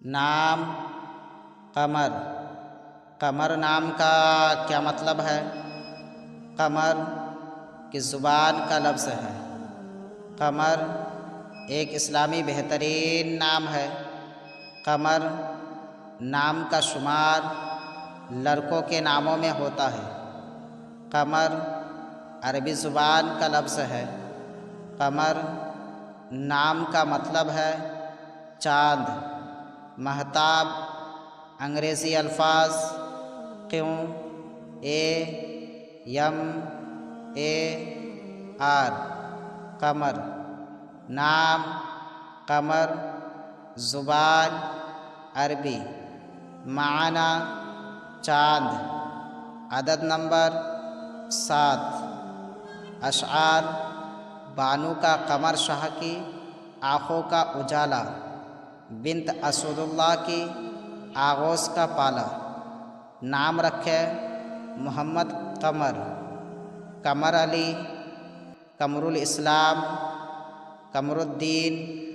نام قمر۔ قمر نام کا کیا مطلب ہے؟ قمر کی زبان کا لفظ ہے۔ قمر ایک اسلامی بہترین نام ہے۔ قمر نام کا شمار لڑکوں کے ناموں میں ہوتا ہے۔ قمر عربی زبان کا لفظ ہے۔ قمر نام کا مطلب ہے چاند، مہتاب۔ انگریزی الفاظ قیوں، AMAR، قمر۔ نام قمر، زبان عربی، معنی چاند، عدد نمبر 7۔ اشعار بانو کا قمر شاہ کی آنکھوں کا اجالا، بنت اسد اللہ کی آغوش کا پالا۔ نام رکھے محمد قمر، قمر علی، قمر الاسلام، قمر الدین،